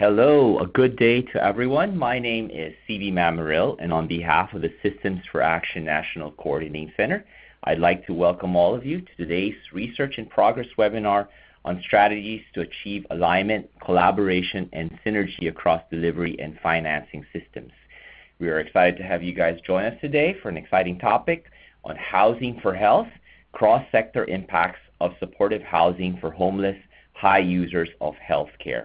Hello, a good day to everyone. My name is C.V. Mamaril, and on behalf of the Systems for Action National Coordinating Center, I'd like to welcome all of you to today's Research in Progress webinar on strategies to achieve alignment, collaboration, and synergy across delivery and financing systems. We are excited to have you guys join us today for an exciting topic on housing for health, cross-sector impacts of supportive housing for homeless, high users of healthcare.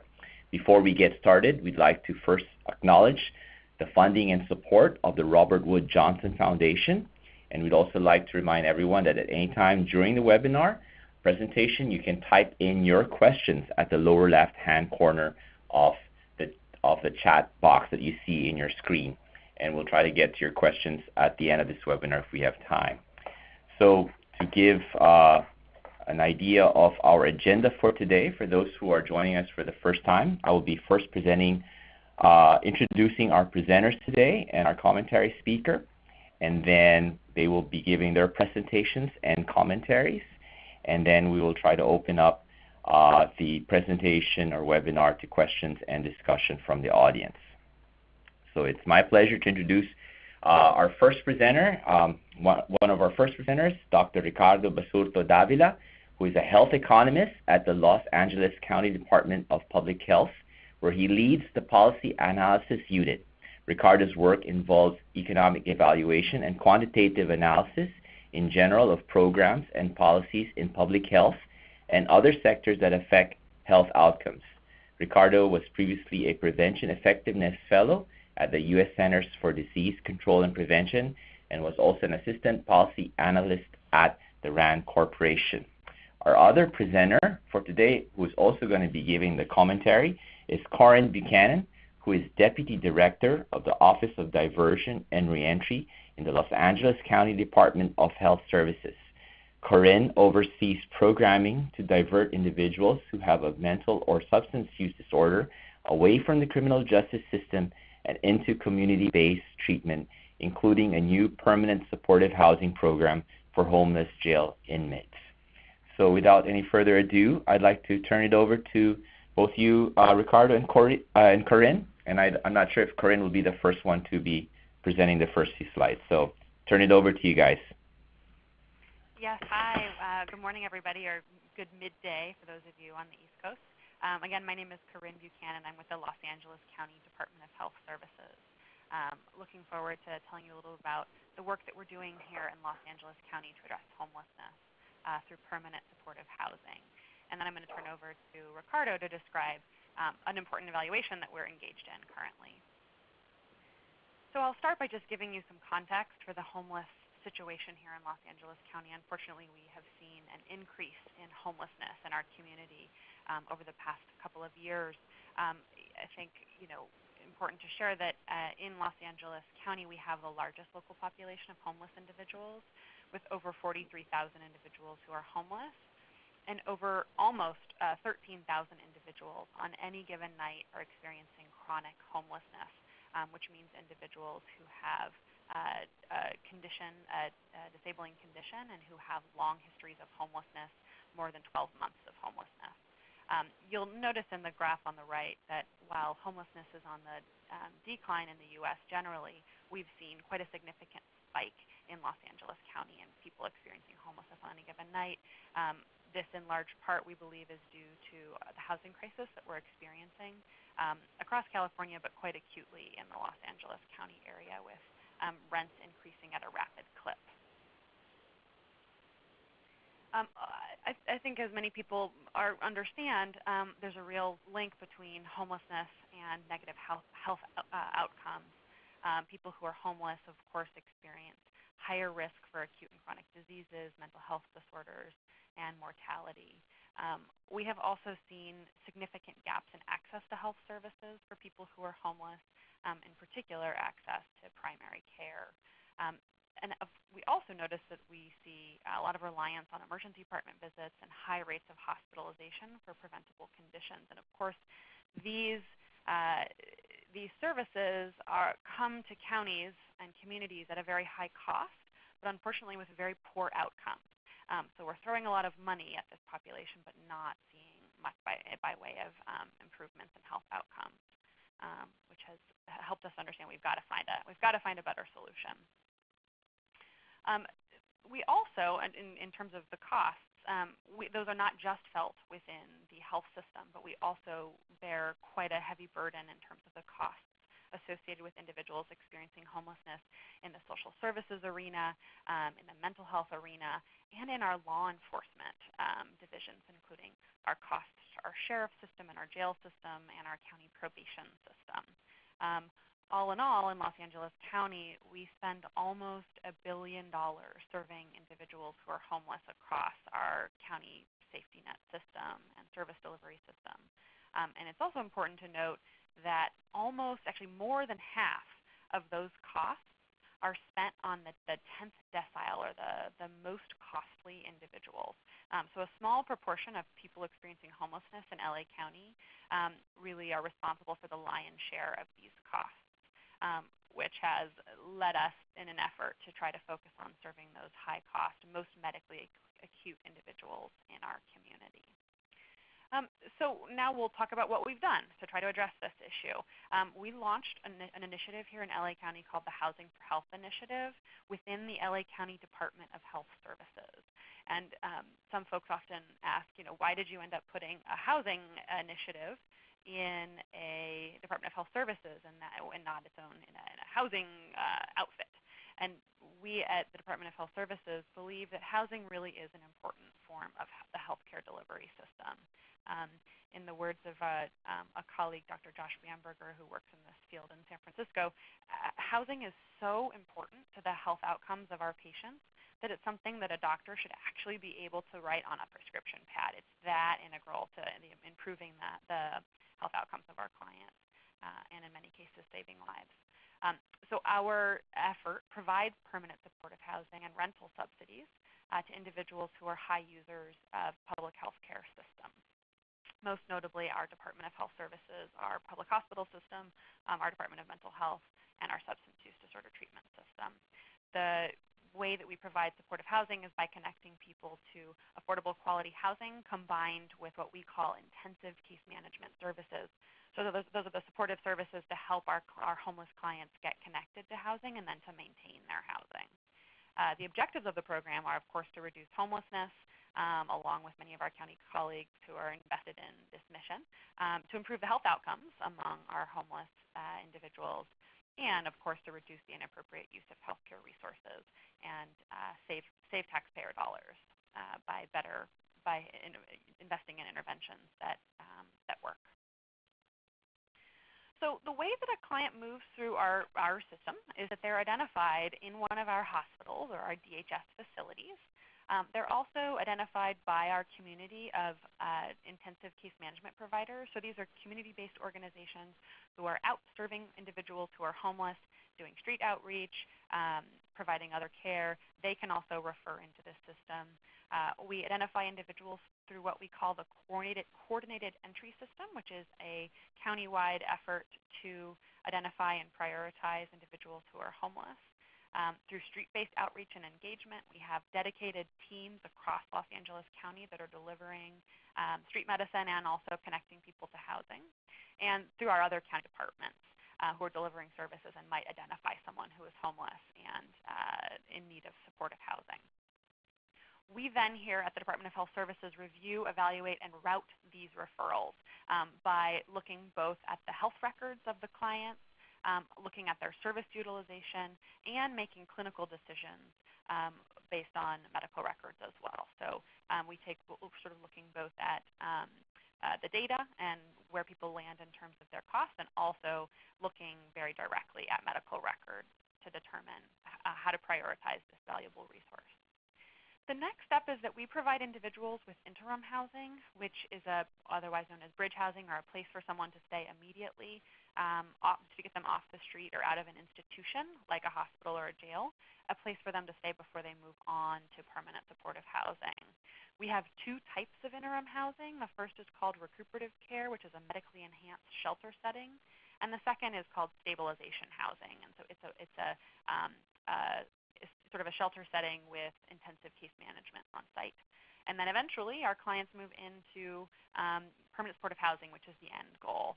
Before we get started, we'd like to first acknowledge the funding and support of the Robert Wood Johnson Foundation, and we'd also like to remind everyone that at any time during the webinar presentation, you can type in your questions at the lower left-hand corner of the chat box that you see in your screen, and we'll try to get to your questions at the end of this webinar if we have time. So to give an idea of our agenda for today, for those who are joining us for the first time, I will be first introducing our presenters today and our commentary speaker, and then they will be giving their presentations and commentaries, and then we will try to open up the presentation or webinar to questions and discussion from the audience. So it's my pleasure to introduce our first presenter, one of our first presenters, Dr. Ricardo Basurto Davila, who is a health economist at the Los Angeles County Department of Public Health, where he leads the Policy Analysis Unit. Ricardo's work involves economic evaluation and quantitative analysis in general of programs and policies in public health and other sectors that affect health outcomes. Ricardo was previously a Prevention Effectiveness Fellow at the U.S. Centers for Disease Control and Prevention and was also an Assistant Policy Analyst at the RAND Corporation. Our other presenter for today, who is also going to be giving the commentary, is Corrin Buchanan, who is Deputy Director of the Office of Diversion and Reentry in the Los Angeles County Department of Health Services. Corrin oversees programming to divert individuals who have a mental or substance use disorder away from the criminal justice system and into community-based treatment, including a new permanent supportive housing program for homeless jail inmates. So without any further ado, I'd like to turn it over to both you, Ricardo and Corrin, and I'm not sure if Corrin will be the first one to be presenting the first few slides. So turn it over to you guys. Yes, hi. Good morning, everybody, or good midday for those of you on the East Coast. Again, my name is Corrin Buchanan. I'm with the Los Angeles County Department of Health Services. Looking forward to telling you a little about the work that we're doing here in Los Angeles County to address homelessness through permanent supportive housing. And then I'm going to turn over to Ricardo to describe an important evaluation that we're engaged in currently. So I'll start by just giving you some context for the homeless situation here in Los Angeles County. Unfortunately, we have seen an increase in homelessness in our community over the past couple of years. I think, important to share that in Los Angeles County, we have the largest local population of homeless individuals, with over 43,000 individuals who are homeless, and over almost 13,000 individuals on any given night are experiencing chronic homelessness, which means individuals who have a condition, a disabling condition, and who have long histories of homelessness, more than 12 months of homelessness. You'll notice in the graph on the right that while homelessness is on the decline in the U.S. generally, we've seen quite a significant spike in Los Angeles County and people experiencing homelessness on any given night. This, in large part, we believe is due to the housing crisis that we're experiencing across California, but quite acutely in the Los Angeles County area, with rents increasing at a rapid clip. I think, as many people understand, there's a real link between homelessness and negative health outcomes. People who are homeless, of course, experience higher risk for acute and chronic diseases, mental health disorders, and mortality. We have also seen significant gaps in access to health services for people who are homeless, in particular access to primary care. And we also notice that we see a lot of reliance on emergency department visits and high rates of hospitalization for preventable conditions. And of course, these services come to counties and communities at a very high cost, but unfortunately with very poor outcomes. So we're throwing a lot of money at this population, but not seeing much by way of improvements in health outcomes, which has helped us understand we've got to find a better solution. We also, in terms of the costs, those are not just felt within the health system, but we also bear quite a heavy burden in terms of the costs associated with individuals experiencing homelessness in the social services arena, in the mental health arena, and in our law enforcement divisions, including our costs to our sheriff system and our jail system and our county probation system. All in all, in Los Angeles County, we spend almost $1 billion serving individuals who are homeless across our county safety net system and service delivery system. And it's also important to note that actually more than half of those costs are spent on the 10th decile, or the most costly individuals. So a small proportion of people experiencing homelessness in LA County really are responsible for the lion's share of these costs. Which has led us in an effort to try to focus on serving those high-cost, most medically acute individuals in our community. So now we'll talk about what we've done to try to address this issue. We launched an initiative here in LA County called the Housing for Health Initiative within the LA County Department of Health Services. And some folks often ask, why did you end up putting a housing initiative in a Department of Health Services and not its own in a housing outfit? And we at the Department of Health Services believe that housing really is an important form of the healthcare delivery system. In the words of a colleague, Dr. Josh Bamberger, who works in this field in San Francisco, housing is so important to the health outcomes of our patients that it's something that a doctor should actually be able to write on a prescription pad. It's that integral to improving the health outcomes of our clients, and in many cases, saving lives. So our effort provides permanent supportive housing and rental subsidies to individuals who are high users of public health care systems. Most notably, our Department of Health Services, our public hospital system, our Department of Mental Health, and our substance use disorder treatment system. The way that we provide supportive housing is by connecting people to affordable quality housing combined with what we call intensive case management services. So those are the supportive services to help our homeless clients get connected to housing and then to maintain their housing. The objectives of the program are, of course, to reduce homelessness, along with many of our county colleagues who are invested in this mission, to improve the health outcomes among our homeless individuals, and of course to reduce the inappropriate use of healthcare resources and save taxpayer dollars by investing in interventions that work. So the way that a client moves through our system is that they're identified in one of our hospitals or our DHS facilities. They're also identified by our community of intensive case management providers. So these are community-based organizations who are out serving individuals who are homeless, doing street outreach, providing other care. They can also refer into this system. We identify individuals through what we call the coordinated entry system, which is a county-wide effort to identify and prioritize individuals who are homeless. Through street-based outreach and engagement, we have dedicated teams across Los Angeles County that are delivering street medicine and also connecting people to housing. And through our other county departments who are delivering services and might identify someone who is homeless and in need of supportive housing. We then here at the Department of Health Services review, evaluate, and route these referrals by looking both at the health records of the clients, looking at their service utilization, and making clinical decisions based on medical records as well. So we're sort of looking both at the data and where people land in terms of their costs, and also looking very directly at medical records to determine how to prioritize this valuable resource. The next step is that we provide individuals with interim housing, which is otherwise known as bridge housing, or a place for someone to stay immediately to get them off the street or out of an institution like a hospital or a jail, a place for them to stay before they move on to permanent supportive housing. We have two types of interim housing. The first is called recuperative care, which is a medically enhanced shelter setting, and the second is called stabilization housing. And so it's sort of a shelter setting with intensive case management on site. And then eventually our clients move into permanent supportive housing, which is the end goal.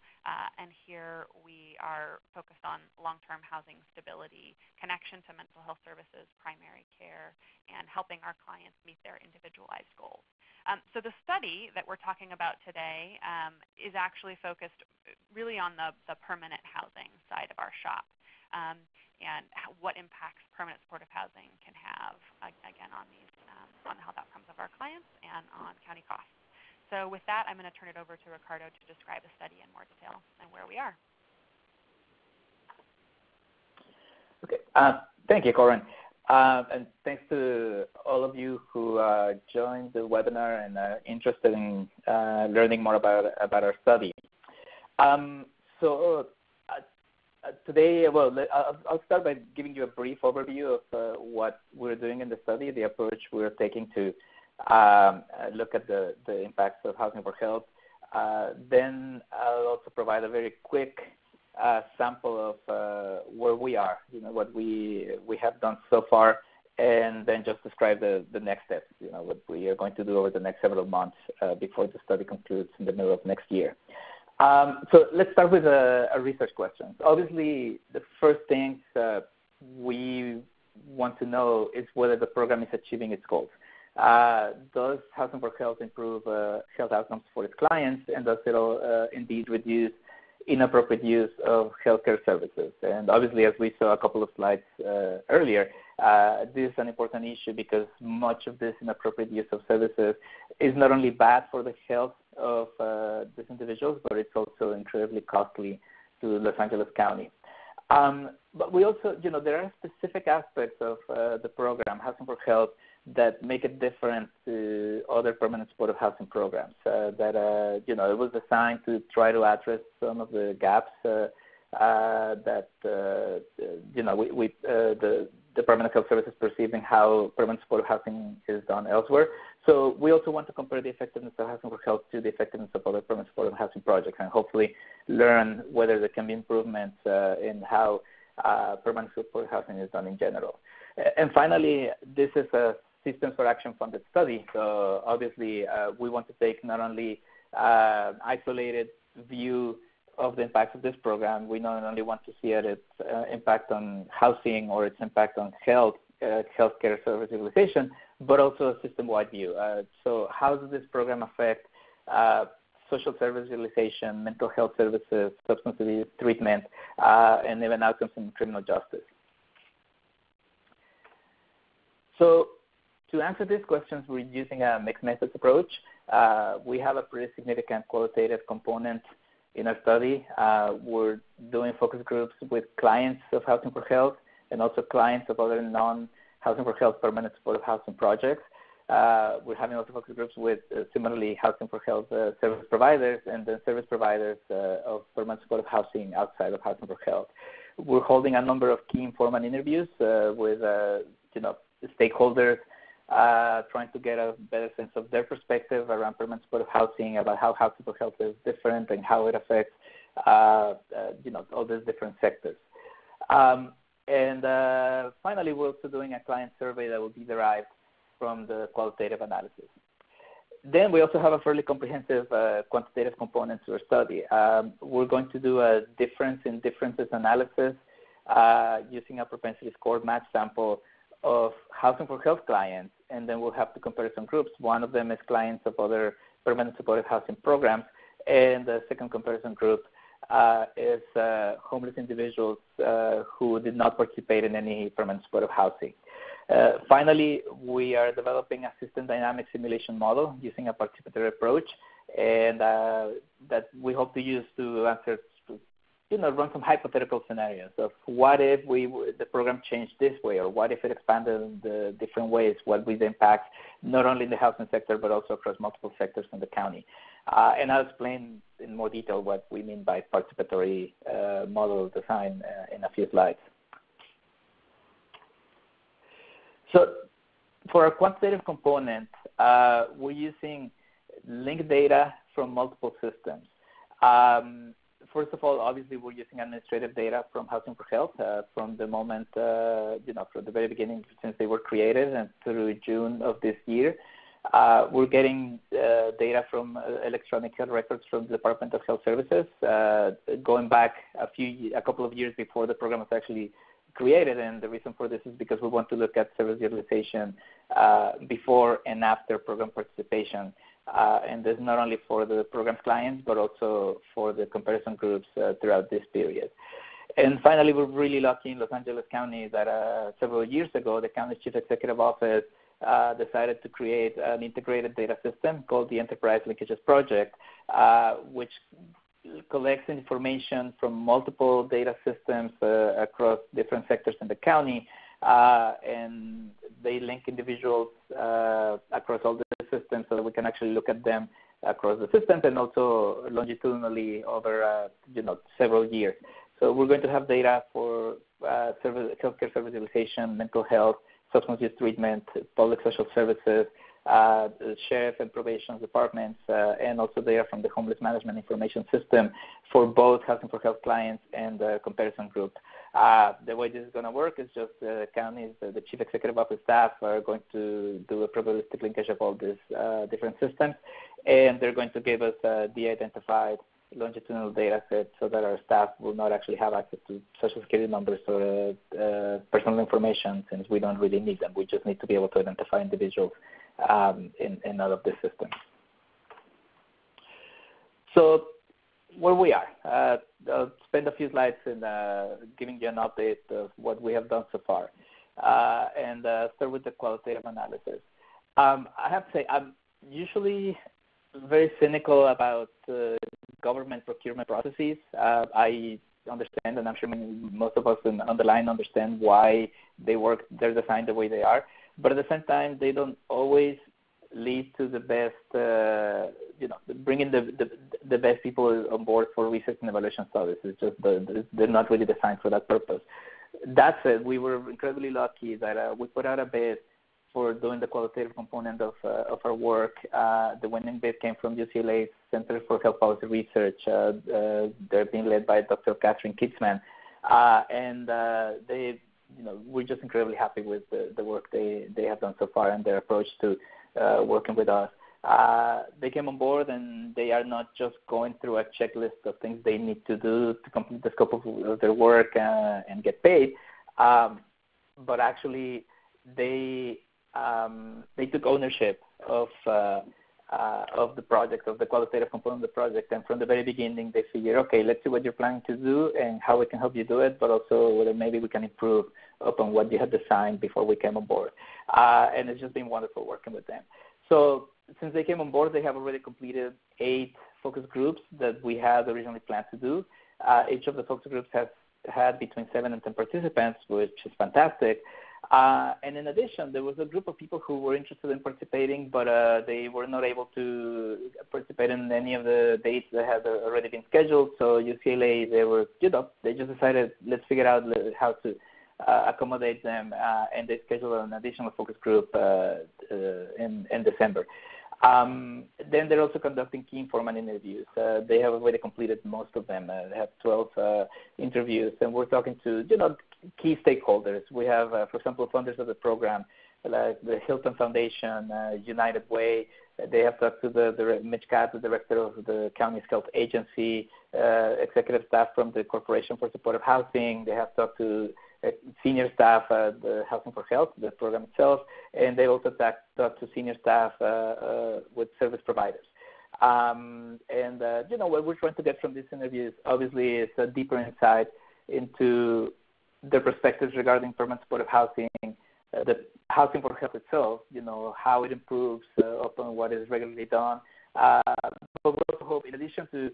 And here we are focused on long-term housing stability, connection to mental health services, primary care, and helping our clients meet their individualized goals. So the study that we're talking about today is actually focused really on the permanent housing side of our shop, and what impacts permanent supportive housing can have, again, on these, on health outcomes of our clients and on county costs. So with that, I'm going to turn it over to Ricardo to describe the study in more detail and where we are. Okay. Thank you, Corrin. And thanks to all of you who joined the webinar and are interested in learning more about our study. Today, I'll start by giving you a brief overview of what we're doing in the study, the approach we're taking to look at the impacts of housing for health. Then I'll also provide a very quick sample of where we are, what we have done so far, and then just describe the next steps, what we are going to do over the next several months before the study concludes in the middle of next year. So let's start with a research question. Obviously, the first thing we want to know is whether the program is achieving its goals. Does Housing for Health improve health outcomes for its clients, and does it indeed reduce inappropriate use of healthcare services? And obviously, as we saw a couple of slides earlier, this is an important issue because much of this inappropriate use of services is not only bad for the health of these individuals, but it's also incredibly costly to Los Angeles County. But we also, there are specific aspects of the program, Housing for Health, that make it different to other permanent supportive housing programs. That it was designed to try to address some of the gaps that the Department of Health Services perceiving how permanent supportive housing is done elsewhere. So we also want to compare the effectiveness of Housing for Health to the effectiveness of other permanent supportive housing projects, and hopefully learn whether there can be improvements in how permanent supportive housing is done in general. And finally, this is a Systems for Action funded study. So obviously, we want to take not only isolated view of the impacts of this program, we not only want to see its impact on housing or its impact on healthcare service utilization, but also a system-wide view. So how does this program affect social service utilization, mental health services, substance abuse treatment, and even outcomes in criminal justice? So to answer these questions, we're using a mixed methods approach. We have a pretty significant qualitative component in our study. We're doing focus groups with clients of Housing for Health and also clients of other non-Housing for Health permanent supportive housing projects. We're having also focus groups with similarly Housing for Health service providers and then service providers of permanent supportive housing outside of Housing for Health. We're holding a number of key informant interviews with stakeholders, trying to get a better sense of their perspective around permanent supportive housing, about how Housing for Health is different and how it affects, all these different sectors. And finally, we're also doing a client survey that will be derived from the qualitative analysis. Then we also have a fairly comprehensive quantitative component to our study. We're going to do a difference in differences analysis using a propensity score match sample of Housing for Health clients, and then we'll have two comparison groups. One of them is clients of other permanent supportive housing programs, and the second comparison group is homeless individuals who did not participate in any permanent supportive housing. Finally, we are developing a system dynamic simulation model using a participatory approach, and that we hope to use to answer, run some hypothetical scenarios of what if the program changed this way, or what if it expanded in the different ways, what would the impact not only in the housing sector but also across multiple sectors in the county. And I'll explain in more detail what we mean by participatory model design in a few slides. So for our quantitative component, we're using linked data from multiple systems. First of all, obviously, we're using administrative data from Housing for Health from the moment, from the very beginning since they were created and through June of this year. We're getting data from electronic health records from the Department of Health Services, going back a couple of years before the program was actually created. And the reason for this is because we want to look at service utilization before and after program participation. And this is not only for the program's clients, but also for the comparison groups throughout this period. And finally, we're really lucky in Los Angeles County that several years ago, the county's Chief Executive Office decided to create an integrated data system called the Enterprise Linkages Project, which collects information from multiple data systems across different sectors in the county, and they link individuals across all the systems so that we can actually look at them across the systems and also longitudinally over several years. So we're going to have data for healthcare service utilization, mental health, substance use treatment, public social services, sheriff and probation departments, and also data from the homeless management information system for both Housing for Health clients and the comparison group. The way this is going to work is just the counties, the Chief Executive Office staff are going to do a probabilistic linkage of all these different systems, and they're going to give us de-identified longitudinal data set so that our staff will not actually have access to social security numbers or personal information, since we don't really need them. We just need to be able to identify individuals in all of this system. So where we are, I'll spend a few slides in giving you an update of what we have done so far, and start with the qualitative analysis. I have to say, I'm usually very cynical about government procurement processes. I understand, and I'm sure most of us on the line understand why they work, they're designed the way they are, but at the same time, they don't always lead to the best, bringing the best people on board for research and evaluation studies. It's just they're not really designed for that purpose. That said, we were incredibly lucky that we put out a bid for doing the qualitative component of our work. The winning bid came from UCLA's Center for Health Policy Research. They're being led by Dr. Catherine Kitzman, and we're just incredibly happy with the work they have done so far and their approach to working with us. They came on board, and they are not just going through a checklist of things they need to do to complete the scope of their work and get paid, but actually they took ownership of the project, of the qualitative component of the project, and from the very beginning they figured, okay, let's see what you're planning to do and how we can help you do it, but also whether maybe we can improve upon what you had designed before we came on board. And it's just been wonderful working with them. So since they came on board, they have already completed 8 focus groups that we had originally planned to do. Each of the focus groups has had between 7 and 10 participants, which is fantastic. And in addition, there was a group of people who were interested in participating, but they were not able to participate in any of the dates that had already been scheduled. So UCLA, they just decided, let's figure out how to accommodate them, and they scheduled an additional focus group in December. Then they're also conducting key informant interviews. They have already completed most of them. They have 12 interviews, and we're talking to key stakeholders. We have, for example, funders of the program, like the Hilton Foundation, United Way. They have talked to Mitch Katz, the director of the county's health agency, executive staff from the Corporation for Supportive Housing. They have talked to senior staff at the Housing for Health, the program itself, and they also talked to senior staff with service providers. What we're trying to get from these interviews, obviously, is a deeper insight into their perspectives regarding permanent supportive housing, the Housing for Health itself, how it improves upon what is regularly done. But we also hope, in addition to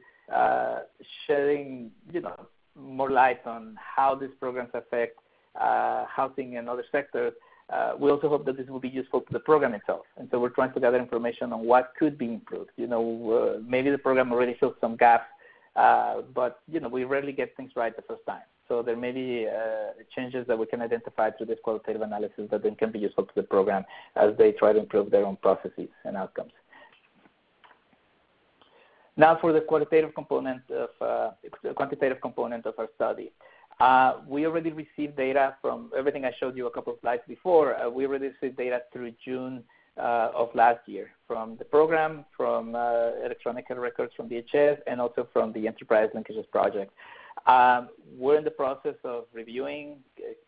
shedding, more light on how these programs affect housing and other sectors, we also hope that this will be useful to the program itself. And so we're trying to gather information on what could be improved. Maybe the program already fills some gaps, but we rarely get things right the first time. So there may be changes that we can identify through this qualitative analysis that then can be useful to the program as they try to improve their own processes and outcomes. Now for the quantitative component of our study. We already received data from everything I showed you a couple of slides before. We already received data through June of last year from the program, from electronic health records from DHS, and also from the Enterprise Linkages Project. We're in the process of reviewing,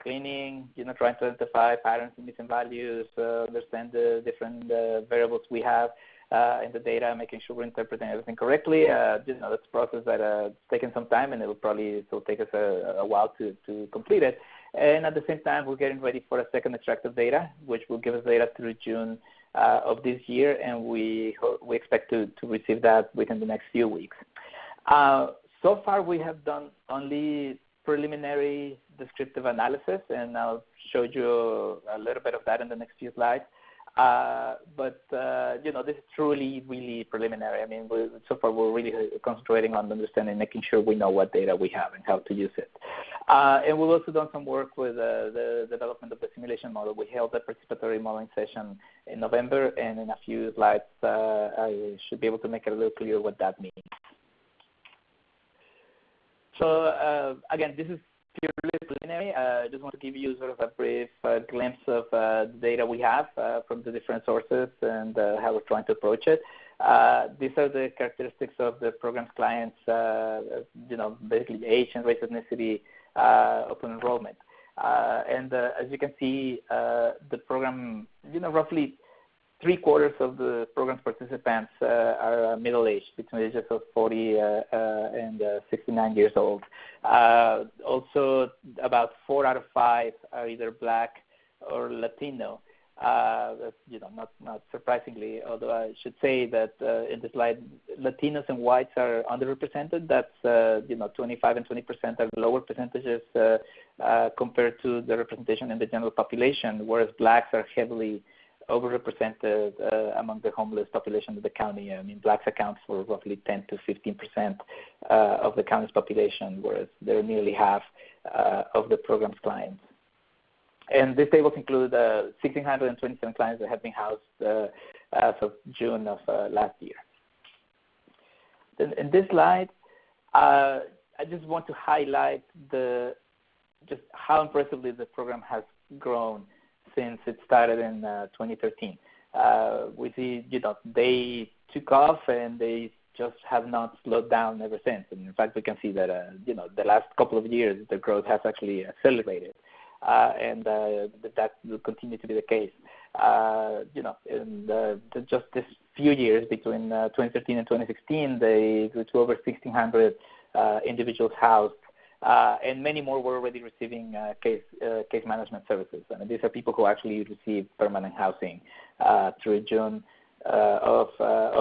cleaning, trying to identify patterns and missing values, understand the different variables we have in the data, making sure we're interpreting everything correctly. That's a process that's taken some time, and it will probably still take us a while to complete it. And at the same time, we're getting ready for a second extract of data, which will give us data through June of this year, and we expect to receive that within the next few weeks. So far, we have done only preliminary descriptive analysis, and I'll show you a little bit of that in the next few slides. But this is truly, really preliminary. I mean, so far we're really concentrating on understanding, making sure we know what data we have and how to use it. And we've also done some work with the development of the simulation model. We held a participatory modeling session in November, and in a few slides, I should be able to make it a little clearer what that means. So again, this is purely preliminary. I just want to give you sort of a brief glimpse of the data we have from the different sources and how we're trying to approach it. These are the characteristics of the program's clients, basically age and race, ethnicity, open enrollment. And as you can see, the program, roughly 3/4 of the program's participants are middle-aged, between ages of 40 and 69 years old. Also, about 4 out of 5 are either Black or Latino. Not surprisingly, although I should say that in the slide, Latinos and whites are underrepresented. That's 25 and 20% are lower percentages compared to the representation in the general population, whereas Blacks are heavily overrepresented among the homeless population of the county. I mean, Blacks account for roughly 10 to 15% of the county's population, whereas they're nearly half of the program's clients. And these tables include 1,627 clients that have been housed as of June of last year. Then in this slide, I just want to highlight just how impressively the program has grown since it started in 2013. We see, they took off and they just have not slowed down ever since. And in fact, we can see that, the last couple of years, the growth has actually accelerated. And that will continue to be the case. In just this few years, between 2013 and 2016, they grew to over 1,600 individuals housed. And many more were already receiving case management services. I mean, these are people who actually received permanent housing through June of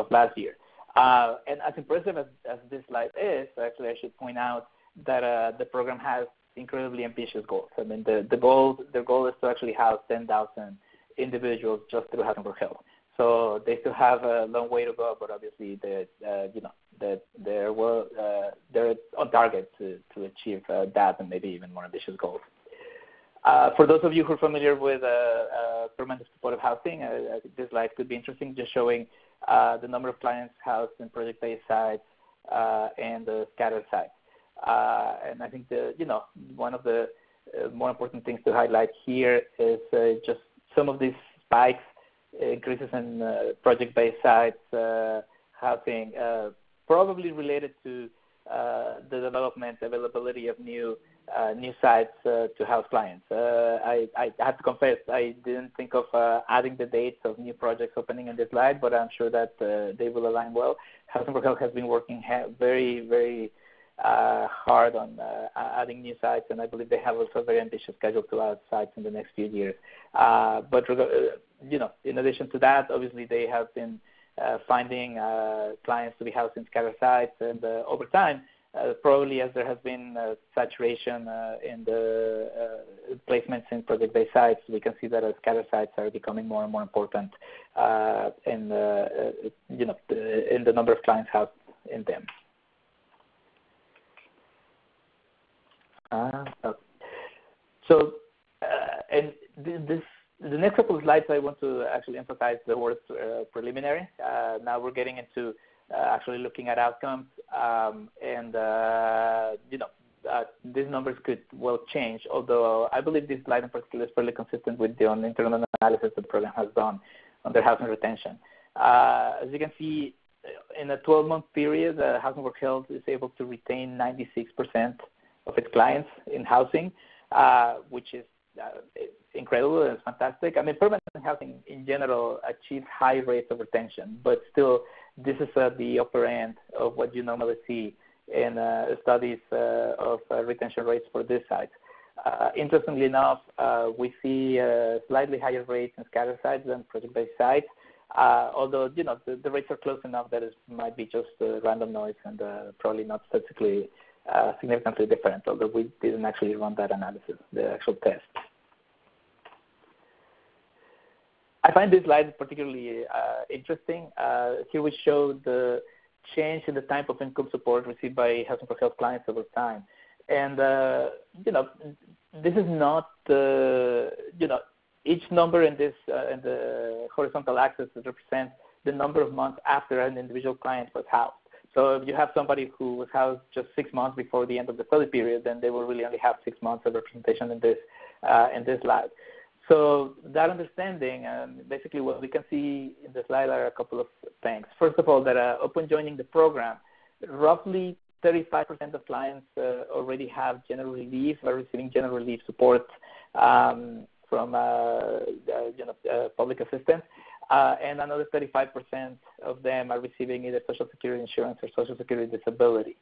last year. And as impressive as this slide is, actually I should point out that the program has incredibly ambitious goals. I mean, their goal is to actually house 10,000 individuals just through Housing for Health. So they still have a long way to go, but obviously they're on target to achieve that and maybe even more ambitious goals. For those of you who are familiar with permanent supportive housing, I think this slide could be interesting, just showing the number of clients housed in project-based sites and the scattered sites. And I think one of the more important things to highlight here is just some of these spikes, increases in project-based sites housing, probably related to the development, availability of new sites to house clients. I have to confess, I didn't think of adding the dates of new projects opening in this slide, but I'm sure that they will align well. Housing for Health has been working very, very hard on adding new sites, and I believe they have also a very ambitious schedule to add sites in the next few years. But in addition to that, obviously they have been finding clients to be housed in scattered sites, and over time, probably as there has been saturation in the placements in project-based sites, we can see that scattered sites are becoming more and more important in the number of clients housed in them. And the next couple of slides, I want to actually emphasize the word preliminary. Now we're getting into actually looking at outcomes, and these numbers could well change, although I believe this slide in particular is fairly consistent with the internal analysis the program has done their housing retention. As you can see, in a 12-month period, Housing for Health is able to retain 96% of its clients in housing, which is incredible and fantastic. I mean, permanent housing in general achieves high rates of retention, but still, this is at the upper end of what you normally see in studies of retention rates for this site. Interestingly enough, we see slightly higher rates in scattered sites than project-based sites, although the rates are close enough that it might be just random noise and probably not statistically significantly different, although we didn't actually run that analysis, the actual test. I find this slide particularly interesting. Here we show the change in the type of income support received by Housing for Health clients over time. And, this is not, each number in this in the horizontal axis represents the number of months after an individual client was housed. So if you have somebody who was housed just 6 months before the end of the study period, then they will really only have 6 months of representation in this slide. So that understanding, basically what we can see in the slide are a couple of things. First of all, that upon joining the program, roughly 35% of clients already have general relief or receiving general relief support from public assistance, and another 35% of them are receiving either Social Security insurance or Social Security disability.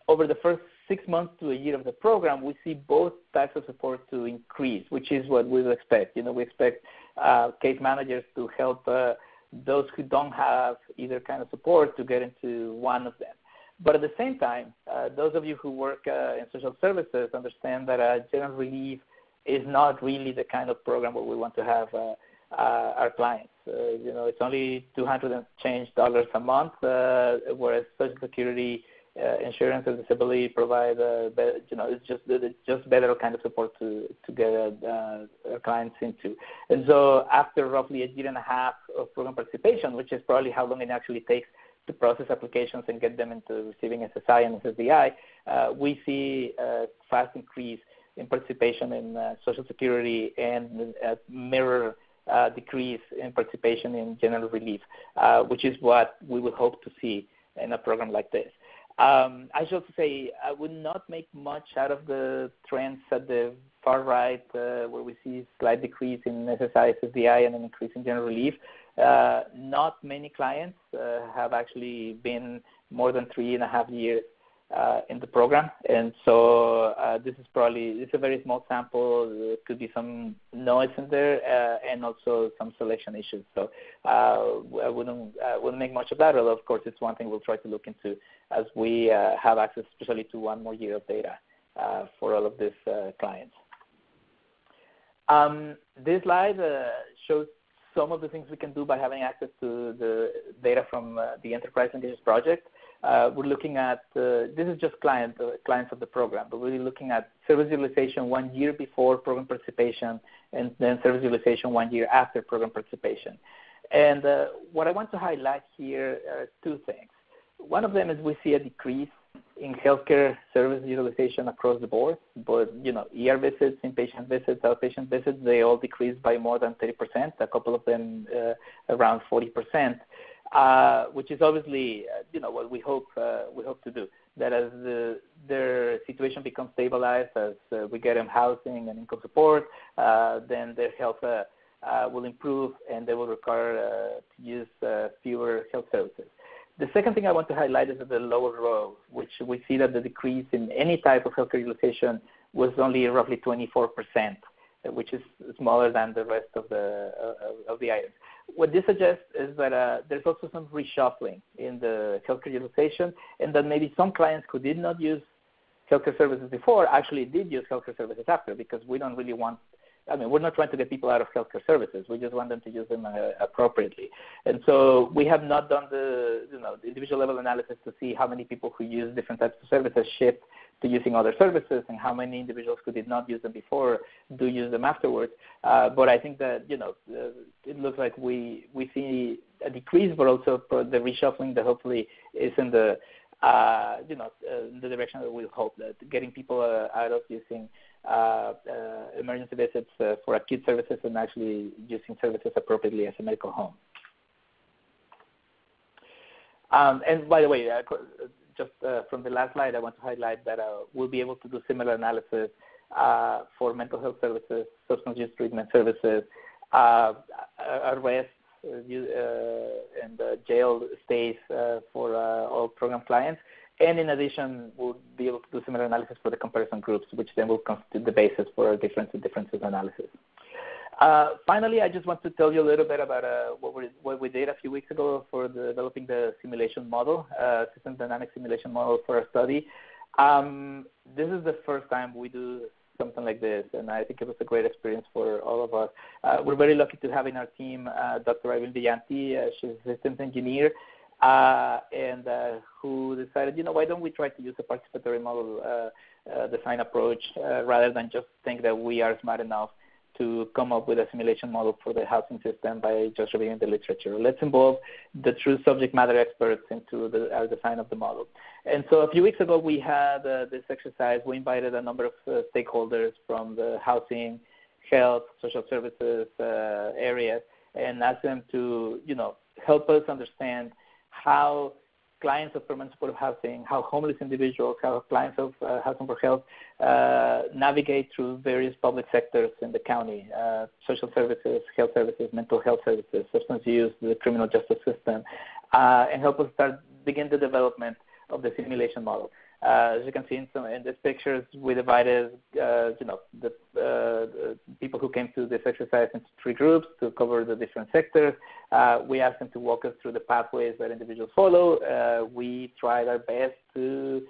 Over the first 6 months to a year of the program, we see both types of support to increase, which is what we would expect. We expect case managers to help those who don't have either kind of support to get into one of them. But at the same time, those of you who work in social services understand that general relief is not really the kind of program where we want to have our clients. It's only $200 and change a month, whereas Social Security insurance and disability provide, it's just better kind of support to get our clients into. And so after roughly a year and a half of program participation, which is probably how long it actually takes to process applications and get them into receiving SSI and SSDI, we see a fast increase in participation in Social Security and a mirror decrease in participation in general relief, which is what we would hope to see in a program like this. I should also say I would not make much out of the trends at the far right, where we see slight decrease in SSI, SSDI, and an increase in general relief. Not many clients have actually been more than 3.5 years in the program, and so it's a very small sample. There could be some noise in there, and also some selection issues. So I wouldn't make much of that, although of course it's one thing we'll try to look into as we have access, especially to one more year of data for all of these clients. This slide shows some of the things we can do by having access to the data from the Enterprise Engagement Project. We're looking at, this is just clients of the program, but we're looking at service utilization 1 year before program participation and then service utilization 1 year after program participation. And what I want to highlight here are two things. One of them is we see a decrease in healthcare service utilization across the board, but ER visits, inpatient visits, outpatient visits, they all decreased by more than 30%, a couple of them around 40%. Which is obviously, what we hope to do. That as their situation becomes stabilized, as we get them housing and income support, then their health will improve and they will require to use fewer health services. The second thing I want to highlight is at the lower row, which we see that the decrease in any type of healthcare utilization was only roughly 24%, which is smaller than the rest of the items. What this suggests is that there's also some reshuffling in the healthcare utilization, and that maybe some clients who did not use healthcare services before actually did use healthcare services after, because we don't really want, we're not trying to get people out of healthcare services. We just want them to use them appropriately. And so we have not done the individual level analysis to see how many people who use different types of services shift to using other services, and how many individuals who did not use them before do use them afterwards. But I think that, it looks like we see a decrease, but also for the reshuffling that hopefully is in the, the direction that we hope, that getting people out of using emergency visits for acute services and actually using services appropriately as a medical home. And by the way, just from the last slide, I want to highlight that we'll be able to do similar analysis for mental health services, substance use treatment services, arrests, and jail stays for all program clients. And in addition, we'll be able to do similar analysis for the comparison groups, which then will constitute the basis for our differences analysis. Finally, I just want to tell you a little bit about what we did a few weeks ago for developing the simulation model, system dynamic simulation model for our study. This is the first time we do something like this, and I think it was a great experience for all of us. We're very lucky to have in our team Dr. Marianne. She's a systems engineer, and who decided, why don't we try to use a participatory model design approach rather than just think that we are smart enough to come up with a simulation model for the housing system by just reviewing the literature. Let's involve the true subject matter experts into our design of the model. And so a few weeks ago, we had this exercise. We invited a number of stakeholders from the housing, health, social services areas, and asked them to, help us understand how clients of permanent supportive housing, how homeless individuals, how clients of Housing for Health navigate through various public sectors in the county, social services, health services, mental health services, substance use, the criminal justice system, and help us begin the development of the simulation model. As you can see in these pictures, we divided, the people who came to this exercise into 3 groups to cover the different sectors. We asked them to walk us through the pathways that individuals follow. We tried our best to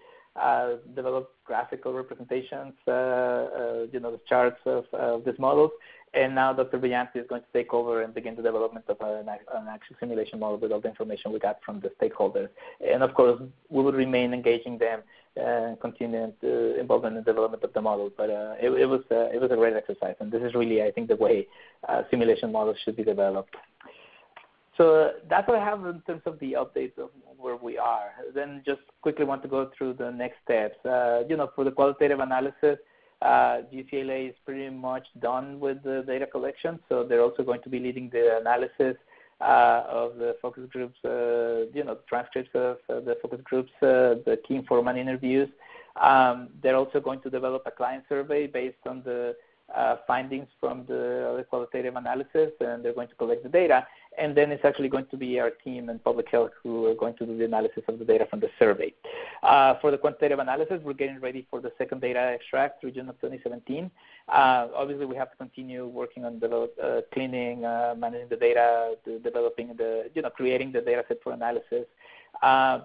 develop graphical representations, the charts of these models. And now Dr. Buchanan is going to take over and begin the development of an actual simulation model with all the information we got from the stakeholders. And of course, we will remain engaging them and continue to involve in the development of the model. But it was a great exercise, and this is really, I think, the way simulation models should be developed. So that's what I have in terms of the updates of where we are. Then just quickly want to go through the next steps. For the qualitative analysis, UCLA is pretty much done with the data collection, so they're also going to be leading the analysis of the focus groups, transcripts of the focus groups, the key informant interviews. They're also going to develop a client survey based on the findings from the qualitative analysis, and they're going to collect the data. And then it's actually going to be our team in public health who are going to do the analysis of the data from the survey. For the quantitative analysis, we're getting ready for the second data extract through June of 2017. Obviously, we have to continue working on cleaning, managing the data, developing creating the data set for analysis.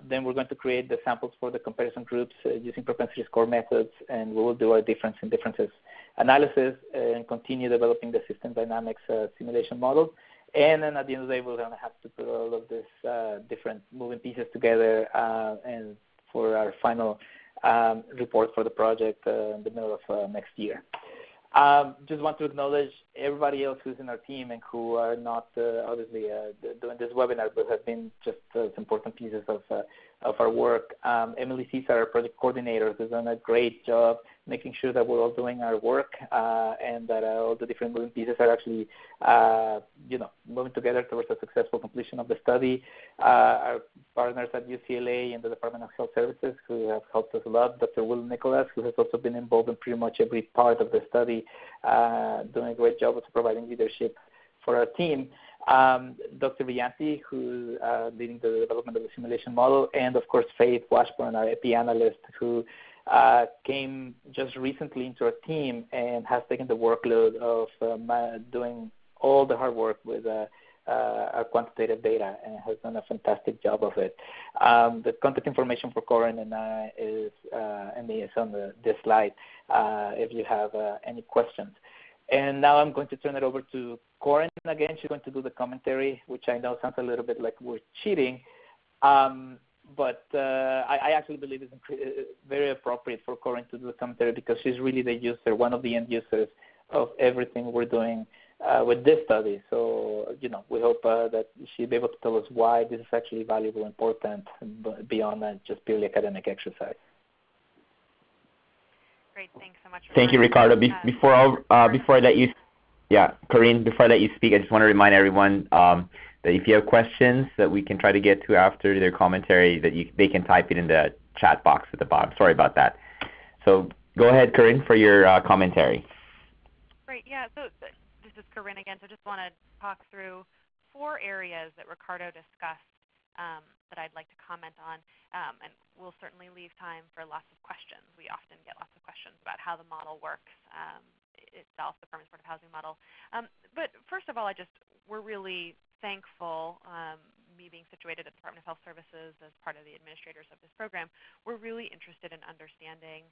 Then we're going to create the samples for the comparison groups using propensity score methods, and we will do our differences analysis and continue developing the system dynamics simulation model. And then at the end of the day, we're going to have to put all of these different moving pieces together and for our final report for the project in the middle of next year. Just want to acknowledge everybody else who's in our team and who are not obviously doing this webinar, but have been just important pieces of our work. Emily Cesar, our project coordinator, has done a great job making sure that we're all doing our work and that all the different moving pieces are actually, moving together towards a successful completion of the study. Our partners at UCLA and the Department of Health Services who have helped us a lot. Dr. Will Nicholas, who has also been involved in pretty much every part of the study, doing a great job of providing leadership for our team. Dr. Villanti, who's leading the development of the simulation model, and of course Faith Washburn, our EP analyst, who came just recently into our team and has taken the workload of doing all the hard work with our quantitative data and has done a fantastic job of it. The contact information for Corrin and I is on this slide if you have any questions. And now I'm going to turn it over to Corrin again. She's going to do the commentary, which I know sounds a little bit like we're cheating, but I actually believe it's very appropriate for Corrin to do the commentary because she's really the user, one of the end users of everything we're doing with this study. So, we hope that she'll be able to tell us why this is actually valuable and important beyond just purely academic exercise. Great. Thanks so much. Thank you, Ricardo. Before I let you, Corrin, before I let you speak, I just want to remind everyone that if you have questions that we can try to get to after their commentary, that they can type it in the chat box at the bottom. Sorry about that. So go ahead, Corrin, for your commentary. Great. Yeah. So this is Corrin again. So just want to talk through 4 areas that Ricardo discussed that I'd like to comment on, and we'll certainly leave time for lots of questions. We often get lots of questions about how the model works itself, the permanent supportive housing model. But first of all, we're really thankful, me being situated at the Department of Health Services as part of the administrators of this program, we're really interested in understanding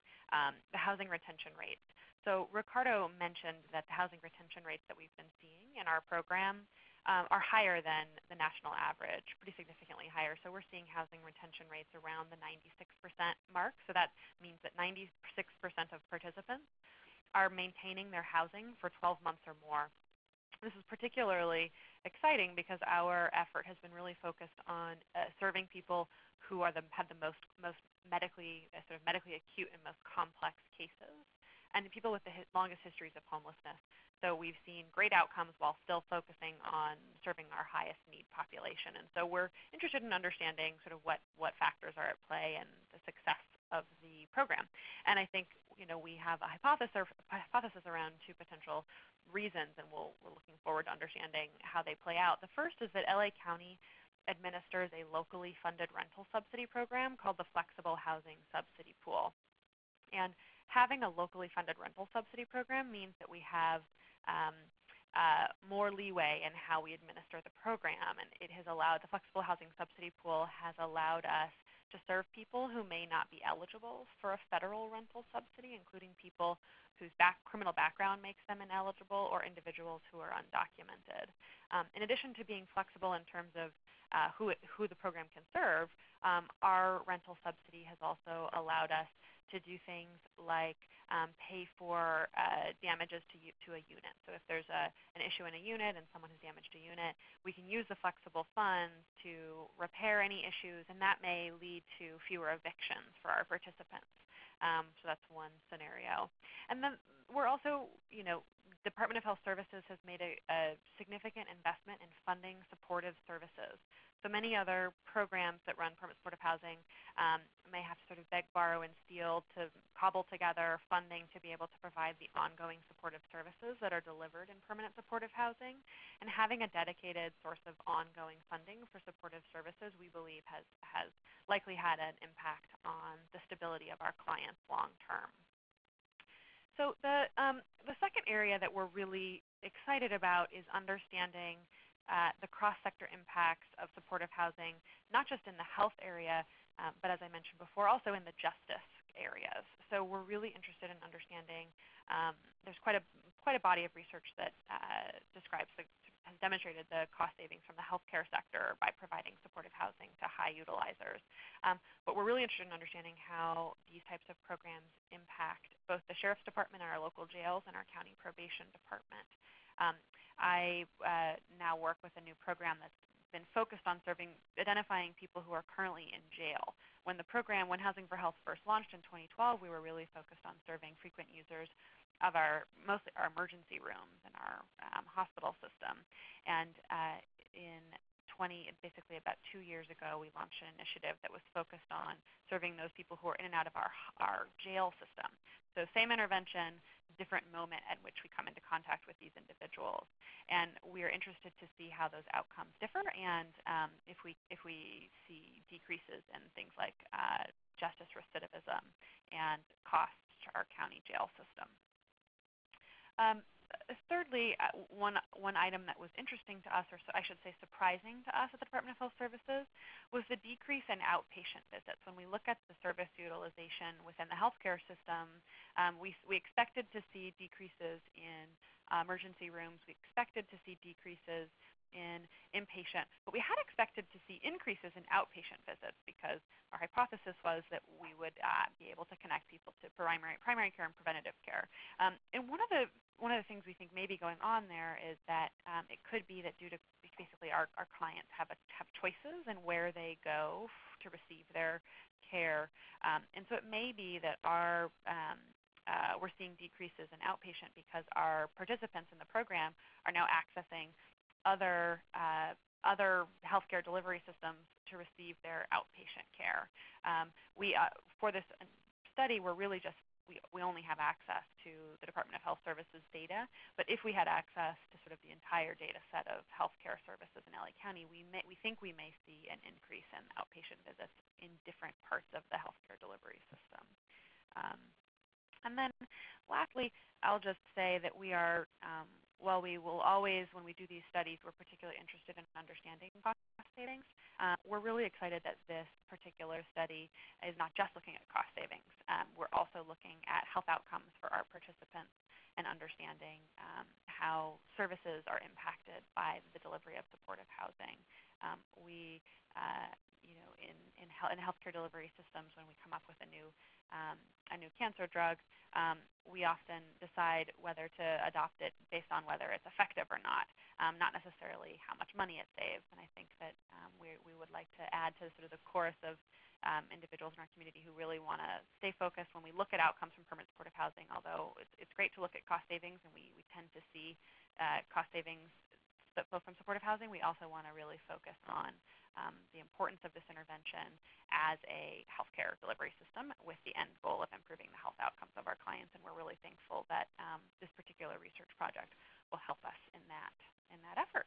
the housing retention rates. So Ricardo mentioned that the housing retention rates that we've been seeing in our program are higher than the national average, pretty significantly higher. So we're seeing housing retention rates around the 96% mark. So that means that 96% of participants are maintaining their housing for 12 months or more. This is particularly exciting because our effort has been really focused on serving people who are have the most medically acute and most complex cases, and people with the longest histories of homelessness. So we've seen great outcomes while still focusing on serving our highest need population. And so we're interested in understanding sort of what factors are at play and the success of the program. And I think we have a hypothesis around 2 potential reasons, and we're looking forward to understanding how they play out. The first is that LA County administers a locally funded rental subsidy program called the Flexible Housing Subsidy Pool. And having a locally funded rental subsidy program means that we have more leeway in how we administer the program, and it has allowed the Flexible Housing Subsidy Pool has allowed us to serve people who may not be eligible for a federal rental subsidy, including people whose criminal background makes them ineligible or individuals who are undocumented. In addition to being flexible in terms of who the program can serve, our rental subsidy has also allowed us to do things like pay for damages to a unit. So if there's an issue in a unit and someone has damaged a unit, we can use the flexible funds to repair any issues, and that may lead to fewer evictions for our participants. So that's one scenario. And then we're also, Department of Health Services has made a significant investment in funding supportive services. So many other programs that run permanent supportive housing may have to sort of beg, borrow, and steal to cobble together funding to be able to provide the ongoing supportive services that are delivered in permanent supportive housing. And having a dedicated source of ongoing funding for supportive services, we believe, has likely had an impact on the stability of our clients long term. So the second area that we're really excited about is understanding the cross-sector impacts of supportive housing, not just in the health area, but as I mentioned before, also in the justice areas. So we're really interested in understanding. There's quite a body of research that has demonstrated the cost savings from the healthcare sector by providing supportive housing to high utilizers. But we're really interested in understanding how these types of programs impact both the Sheriff's Department and our local jails and our county probation department. I now work with a new program that's been focused on identifying people who are currently in jail. When Housing for Health first launched in 2012, we were really focused on serving frequent users of mostly our emergency rooms in our hospital system. And basically about 2 years ago, we launched an initiative that was focused on serving those people who are in and out of our jail system. So same intervention, different moment at which we come into contact with these individuals. And we are interested to see how those outcomes differ and if we see decreases in things like justice recidivism and costs to our county jail system. Thirdly, one item that was interesting to us, or I should say surprising to us at the Department of Health Services, was the decrease in outpatient visits. When we look at the service utilization within the healthcare system, we expected to see decreases in emergency rooms. We expected to see decreases in inpatient, but we had expected to see increases in outpatient visits because our hypothesis was that we would be able to connect people to primary care and preventative care. And one of the things we think may be going on there is that it could be that due to basically our clients have choices in where they go to receive their care, and so it may be that our we're seeing decreases in outpatient because our participants in the program are now accessing other healthcare delivery systems to receive their outpatient care. For this study, we only have access to the Department of Health Services data, but if we had access to sort of the entire data set of healthcare services in LA County, we think we may see an increase in outpatient visits in different parts of the healthcare delivery system. And then lastly, I'll just say that we are, while we will always, when we do these studies, we're particularly interested in understanding cost savings. We're really excited that this particular study is not just looking at cost savings. We're also looking at health outcomes for our participants and understanding how services are impacted by the delivery of supportive housing. In healthcare delivery systems, when we come up with a new cancer drug, we often decide whether to adopt it based on whether it's effective or not necessarily how much money it saves. And I think that we would like to add to sort of the chorus of individuals in our community who really want to stay focused when we look at outcomes from permanent supportive housing. Although it's great to look at cost savings, and we tend to see cost savings that flow from supportive housing, we also want to really focus on the importance of this intervention as a healthcare delivery system with the end goal of improving the health outcomes of our clients. And we're really thankful that this particular research project will help us in that effort.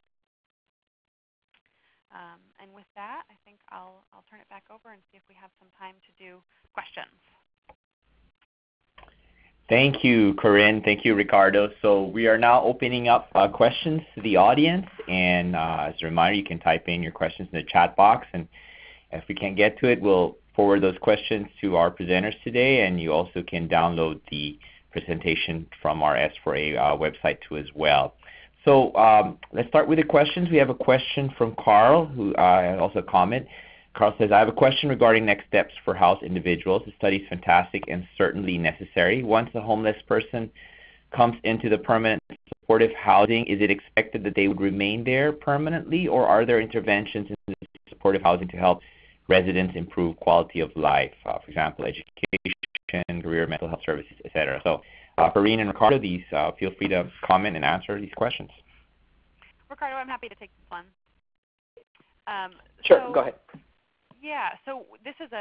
And with that, I think I'll turn it back over and see if we have some time to do questions. Thank you, Corrin. Thank you, Ricardo. So we are now opening up questions to the audience. And as a reminder, you can type in your questions in the chat box. And if we can't get to it, we'll forward those questions to our presenters today. And you also can download the presentation from our S4A website too as well. So let's start with the questions. We have a question from Carl, who has also a comment. Carl says, I have a question regarding next steps for housed individuals. The study is fantastic and certainly necessary. Once a homeless person comes into the permanent supportive housing, is it expected that they would remain there permanently, or are there interventions in the supportive housing to help residents improve quality of life, for example, education, career, mental health services, etc.? So, Corrin and Ricardo, feel free to comment and answer these questions. Ricardo, I'm happy to take this one. Sure, go ahead. Yeah, so this is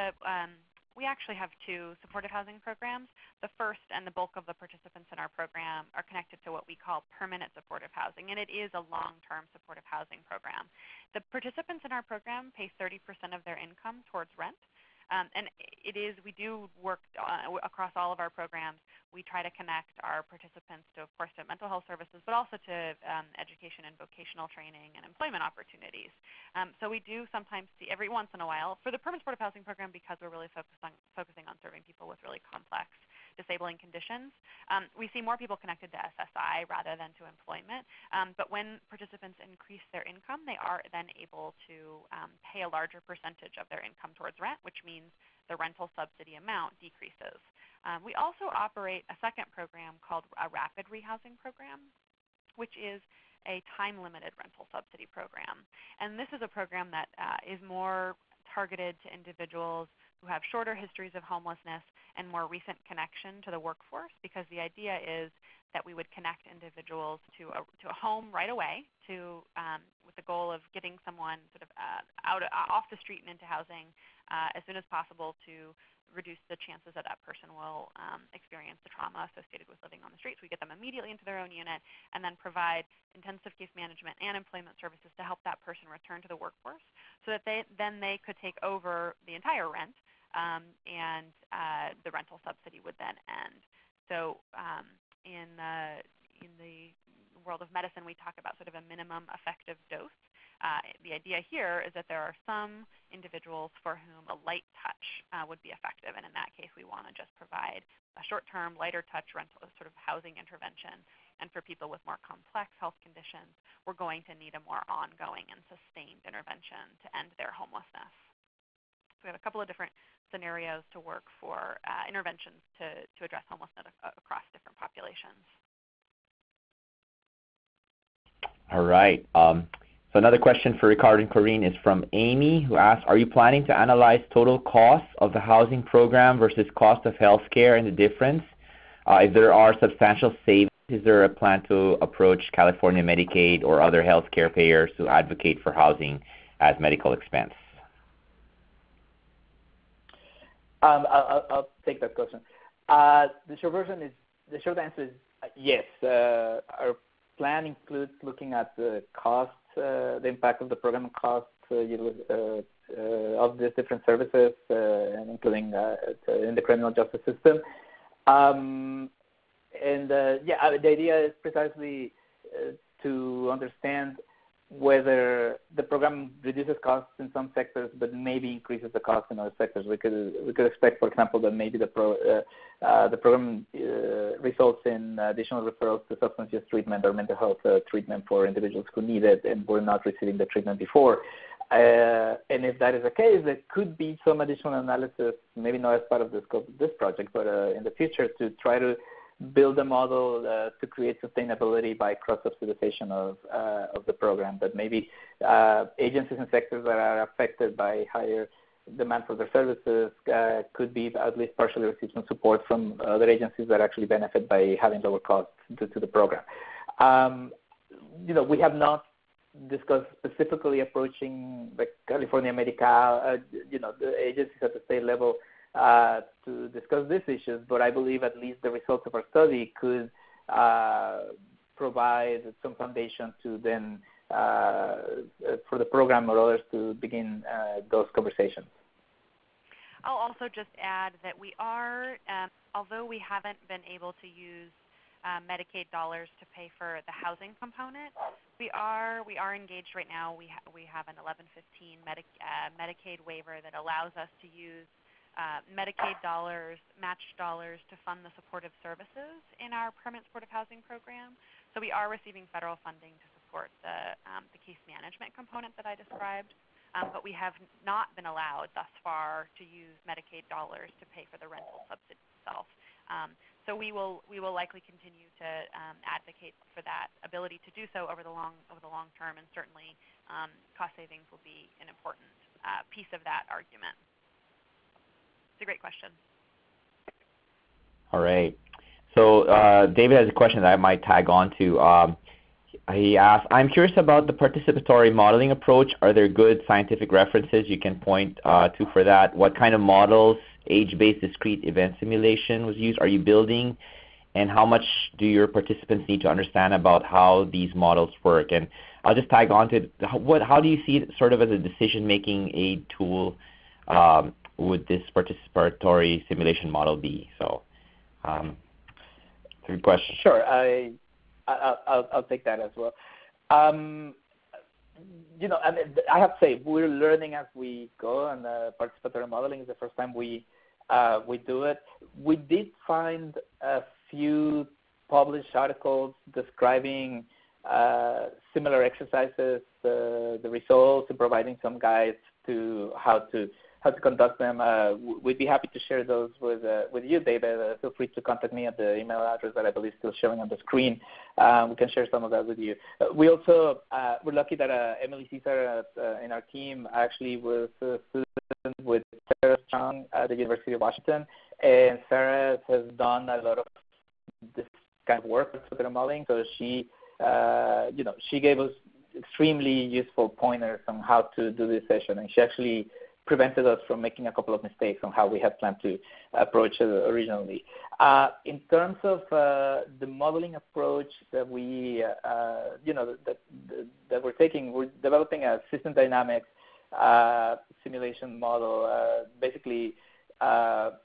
we actually have two supportive housing programs. The first and the bulk of the participants in our program are connected to what we call permanent supportive housing, and it is a long-term supportive housing program. The participants in our program pay 30% of their income towards rent. And we do work across all of our programs. We try to connect our participants to, of course, to mental health services, but also to education and vocational training and employment opportunities. So we do sometimes see every once in a while, for the permanent supportive housing program, because we're really focusing on serving people with really complex disabling conditions, we see more people connected to SSI rather than to employment. But when participants increase their income, they are then able to pay a larger percentage of their income towards rent, which means the rental subsidy amount decreases. We also operate a second program called a rapid rehousing program, which is a time-limited rental subsidy program. And this is a program that is more targeted to individuals who have shorter histories of homelessness and more recent connection to the workforce, because the idea is that we would connect individuals to a home right away with the goal of getting someone sort of off the street and into housing as soon as possible to reduce the chances that that person will experience the trauma associated with living on the streets. We get them immediately into their own unit and then provide intensive case management and employment services to help that person return to the workforce so that they could take over the entire rent, and the rental subsidy would then end. So in the world of medicine, we talk about sort of a minimum effective dose. The idea here is that there are some individuals for whom a light touch would be effective, and in that case, we want to just provide a short-term, lighter touch rental sort of housing intervention. And for people with more complex health conditions, we're going to need a more ongoing and sustained intervention to end their homelessness. So we have a couple of different scenarios to work for interventions to address homelessness across different populations. All right. So another question for Ricardo and Corrin is from Amy, who asks, are you planning to analyze total costs of the housing program versus cost of health care and the difference? if there are substantial savings, is there a plan to approach California Medicaid or other healthcare payers to advocate for housing as medical expense? I'll take that question. The short answer is yes. Our plan includes looking at the costs, the impact of the program costs of these different services, and including in the criminal justice system. The idea is precisely to understand whether the program reduces costs in some sectors, but maybe increases the cost in other sectors. We could expect, for example, that maybe the program results in additional referrals to substance use treatment or mental health treatment for individuals who need it and were not receiving the treatment before. And if that is the case, there could be some additional analysis, maybe not as part of the scope of this project, but in the future to try to build a model to create sustainability by cross-subsidization of the program. That maybe agencies and sectors that are affected by higher demand for their services could be at least partially receive some support from other agencies that actually benefit by having lower costs due to the program. We have not discussed specifically approaching the California Medical, the agencies at the state level to discuss these issues, but I believe at least the results of our study could provide some foundation to then for the program or others to begin those conversations. I'll also just add that we are, although we haven't been able to use Medicaid dollars to pay for the housing component, we are engaged right now. We have an 1115 Medicaid waiver that allows us to use Medicaid dollars, matched dollars to fund the supportive services in our permanent supportive housing program. So we are receiving federal funding to support the case management component that I described, but we have not been allowed thus far to use Medicaid dollars to pay for the rental subsidy itself. So we will likely continue to advocate for that ability to do so over the long term, and certainly cost savings will be an important piece of that argument. It's a great question. All right. So David has a question that I might tag on to. He asked, I'm curious about the participatory modeling approach. Are there good scientific references you can point to for that? What kind of models, age-based discrete event simulation was used? Are you building? And how much do your participants need to understand about how these models work? And I'll just tag on to it. How do you see it sort of as a decision-making aid tool would this participatory simulation model be? So, good question. Sure, I'll take that as well. I mean, I have to say we're learning as we go, and participatory modeling is the first time we do it. We did find a few published articles describing similar exercises, the results, and providing some guides to how to conduct them. We'd be happy to share those with you, David. Feel free to contact me at the email address that I believe is still showing on the screen. We can share some of that with you. We also, we're lucky that Emily Cesar in our team actually was a student with Sarah Chung at the University of Washington. And Sarah has done a lot of this kind of work with modeling. So she gave us extremely useful pointers on how to do this session. And she actually prevented us from making a couple of mistakes on how we had planned to approach it originally. In terms of the modeling approach that we, that we're taking, we're developing a system dynamics simulation model. Basically,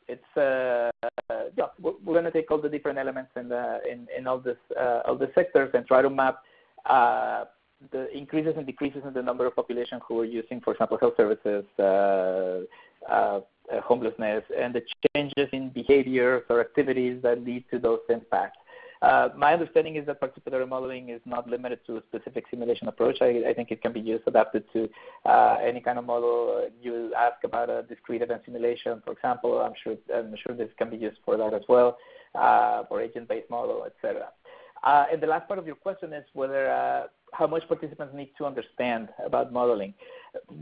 it's we're going to take all the different elements in all the sectors and try to map the increases and decreases in the number of population who are using, for example, health services, homelessness, and the changes in behaviors or activities that lead to those impacts. My understanding is that participatory modeling is not limited to a specific simulation approach. I think it can be used, adapted to any kind of model. You ask about a discrete event simulation, for example. I'm sure this can be used for that as well, for agent-based model, etc. And the last part of your question is whether how much participants need to understand about modeling.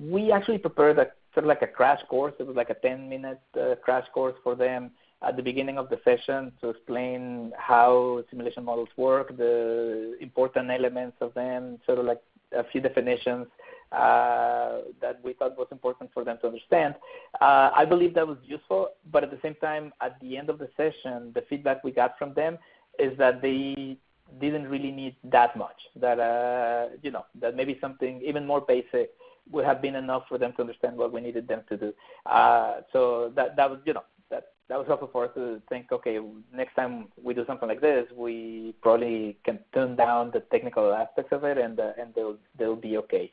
We actually prepared sort of like a crash course. It was like a 10-minute crash course for them at the beginning of the session to explain how simulation models work, the important elements of them, sort of like a few definitions that we thought was important for them to understand. I believe that was useful, but at the same time, at the end of the session, the feedback we got from them is that they didn't really need that much, that, that maybe something even more basic would have been enough for them to understand what we needed them to do. So that was, that was helpful for us to think, okay, next time we do something like this, we probably can tone down the technical aspects of it, and they'll be okay.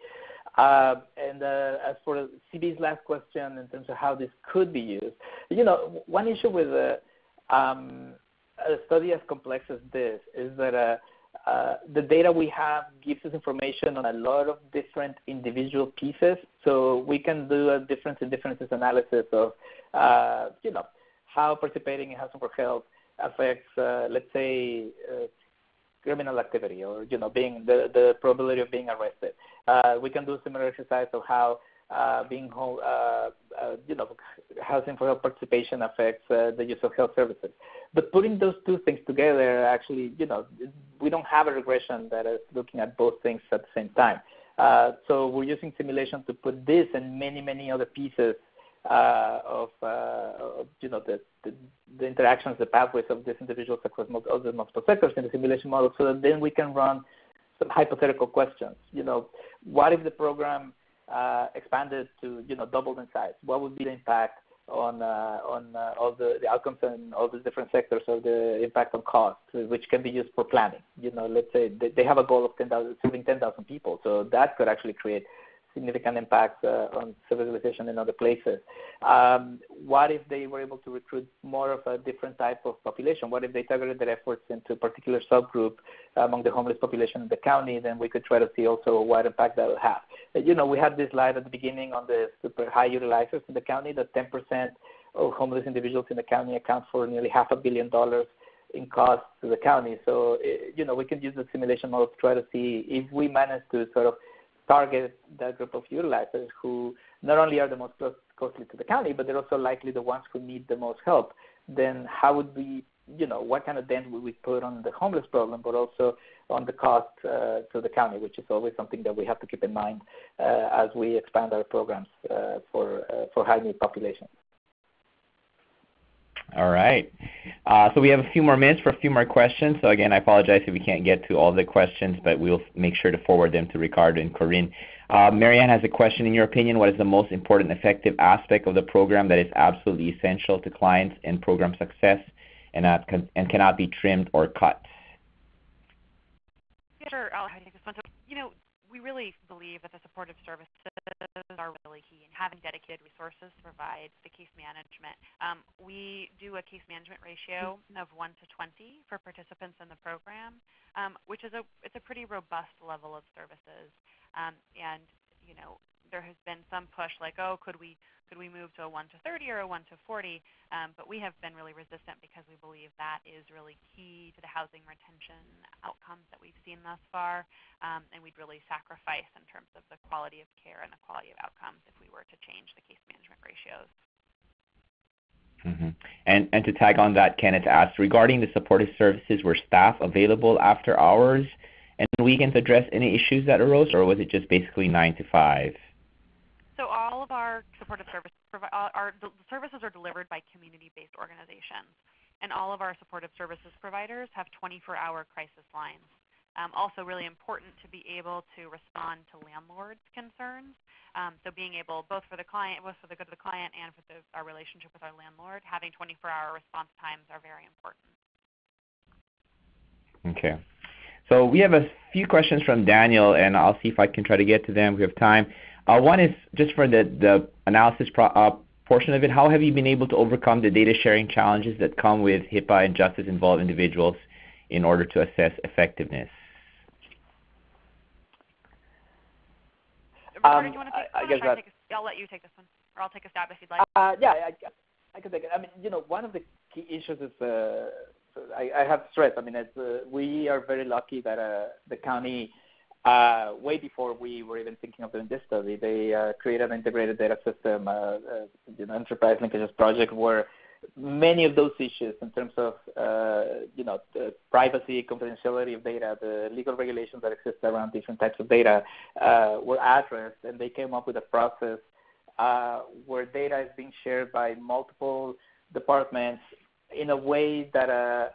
As for CB's last question in terms of how this could be used, one issue with a study as complex as this is that the data we have gives us information on a lot of different individual pieces, so we can do a difference in differences analysis of, how participating in housing for health affects, let's say, criminal activity, or being the probability of being arrested. We can do a similar exercise of how housing for health participation affects the use of health services. But putting those two things together, actually, we don't have a regression that is looking at both things at the same time. So we're using simulation to put this and many, many other pieces of the interactions, the pathways of these individuals across multiple sectors in the simulation model, so that then we can run some hypothetical questions. What if the program expanded to doubled in size? What would be the impact on all the outcomes in all the different sectors, or the impact on cost, which can be used for planning? Let's say they have a goal of serving 10,000 people, so that could actually create significant impacts on civilization in other places. What if they were able to recruit more of a different type of population? What if they targeted their efforts into a particular subgroup among the homeless population in the county? Then we could try to see also what impact that would have. We had this slide at the beginning on the super high utilizers in the county, that 10% of homeless individuals in the county account for nearly $500 million in costs to the county. So, we can use the simulation model to try to see if we manage to sort of target that group of utilizers who not only are the most costly to the county, but they're also likely the ones who need the most help. Then how would we, what kind of dent would we put on the homeless problem, but also on the cost to the county, which is always something that we have to keep in mind as we expand our programs for high-need populations. All right. So we have a few more minutes for a few more questions. So again, I apologize if we can't get to all the questions, but we'll make sure to forward them to Ricardo and Corrin. Marianne has a question. In your opinion, what is the most important effective aspect of the program that is absolutely essential to clients and program success and cannot be trimmed or cut? Sure, I'll take this one. So, we really believe that the supportive services are really key, and having dedicated resources to provide the case management. We do a case management ratio of 1 to 20 for participants in the program, which is it's a pretty robust level of services. And there has been some push like, could we move to a 1 to 30 or a 1 to 40? But we have been really resistant because we believe that is really key to the housing retention outcomes that we've seen thus far, and we'd really sacrifice in terms of the quality of care and the quality of outcomes if we were to change the case management ratios. Mm-hmm. And to tag on that, Kenneth asked, regarding the supportive services, were staff available after hours and weekends to address any issues that arose, or was it just basically 9 to 5? So all of our supportive services, the services are delivered by community-based organizations, and all of our supportive services providers have 24-hour crisis lines. Also really important to be able to respond to landlords' concerns. So being able, both for the client, both for the good of the client and for our relationship with our landlord, having 24-hour response times are very important. Okay. So we have a few questions from Daniel, and I'll see if I can try to get to them. We have time. One is just for the analysis portion of it. How have you been able to overcome the data sharing challenges that come with HIPAA and justice-involved individuals in order to assess effectiveness? Ricardo, do you want to take this one? I'll let you take this one, or I'll take a stab if you'd like. Yeah, I can take it. I mean, one of the key issues is I have stressed. I mean, we are very lucky that the county, way before we were even thinking of doing this study, they created an integrated data system, enterprise linkages project, where many of those issues in terms of, the privacy, confidentiality of data, the legal regulations that exist around different types of data were addressed, and they came up with a process where data is being shared by multiple departments in a way that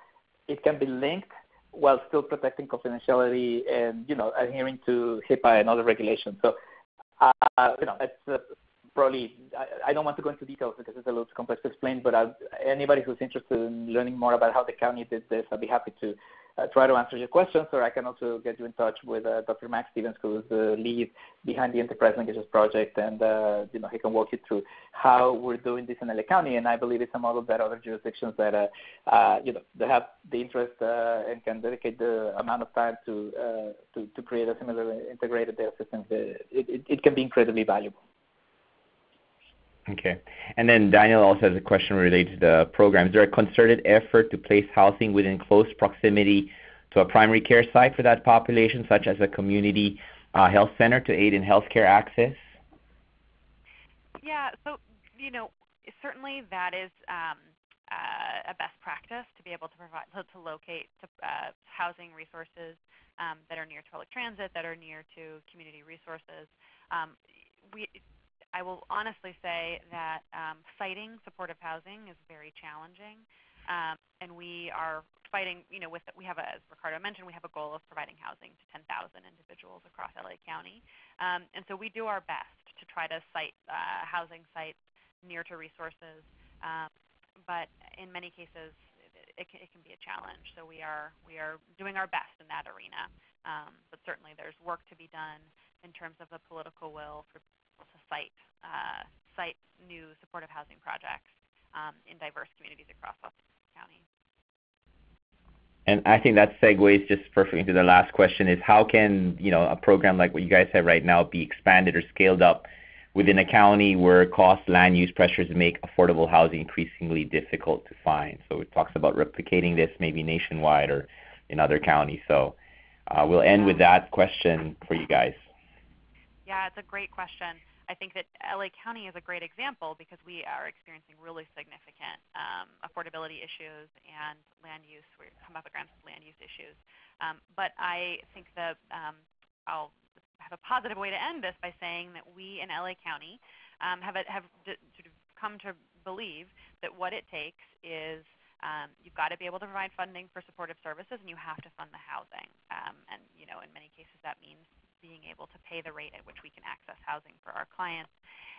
it can be linked while still protecting confidentiality and, adhering to HIPAA and other regulations. So, it's probably, I don't want to go into details because it's a little too complex to explain, but anybody who's interested in learning more about how the county did this, I'd be happy to try to answer your questions, or I can also get you in touch with Dr. Max Stevens, who is the lead behind the Enterprise Linkages Project, and he can walk you through how we're doing this in LA County, and I believe it's a model that other jurisdictions that, they have the interest and can dedicate the amount of time to create a similar integrated data system. It can be incredibly valuable. Okay. And then Daniel also has a question related to the program. Is there a concerted effort to place housing within close proximity to a primary care site for that population, such as a community health center, to aid in healthcare access? Yeah, so, certainly that is a best practice to be able to provide, to locate housing resources that are near to public transit, that are near to community resources. I will honestly say that citing supportive housing is very challenging, and we are fighting, we have, as Ricardo mentioned, we have a goal of providing housing to 10,000 individuals across LA County, and so we do our best to try to cite housing sites near to resources, but in many cases it can be a challenge, so we are doing our best in that arena, but certainly there's work to be done in terms of the political will for to cite new supportive housing projects in diverse communities across Los Angeles County. And I think that segues just perfectly into the last question: is how can a program like what you guys have right now be expanded or scaled up within a county where cost, land use pressures make affordable housing increasingly difficult to find? So it talks about replicating this maybe nationwide or in other counties. So we'll end with that question for you guys. Yeah, it's a great question. I think that LA County is a great example because we are experiencing really significant affordability issues and land use. We come up against land use issues. But I think that I'll have a positive way to end this by saying that we in LA County have sort of come to believe that what it takes is you've got to be able to provide funding for supportive services, and you have to fund the housing. And in many cases that means being able to pay the rate at which we can access housing for our clients.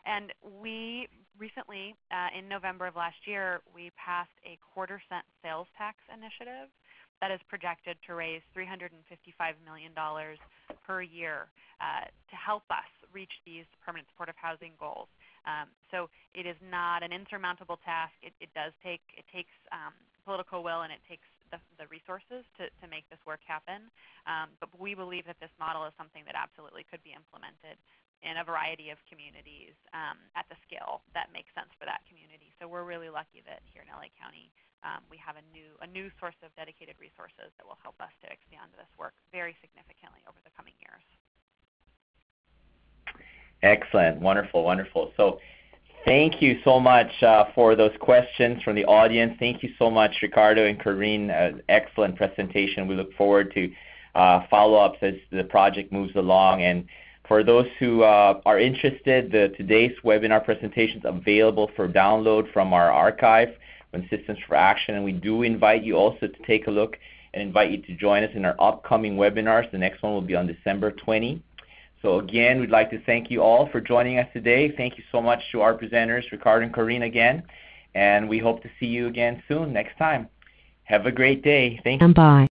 And we recently, in November of last year, we passed a quarter-cent sales tax initiative that is projected to raise $355 million per year to help us reach these permanent supportive housing goals. So it is not an insurmountable task. It takes political will, and it takes the resources to make this work happen. But we believe that this model is something that absolutely could be implemented in a variety of communities at the scale that makes sense for that community. So we're really lucky that here in LA County we have a new source of dedicated resources that will help us to expand this work very significantly over the coming years. Excellent. Wonderful, wonderful. So thank you so much for those questions from the audience. Thank you so much, Ricardo and Corrin. Excellent presentation. We look forward to follow-ups as the project moves along. And for those who are interested, today's webinar presentation is available for download from our archive on Systems for Action. And we do invite you also to take a look and invite you to join us in our upcoming webinars. The next one will be on December 20. So again, we'd like to thank you all for joining us today. Thank you so much to our presenters, Ricardo and Corrin, again. And we hope to see you again soon next time. Have a great day. Thank you. Bye.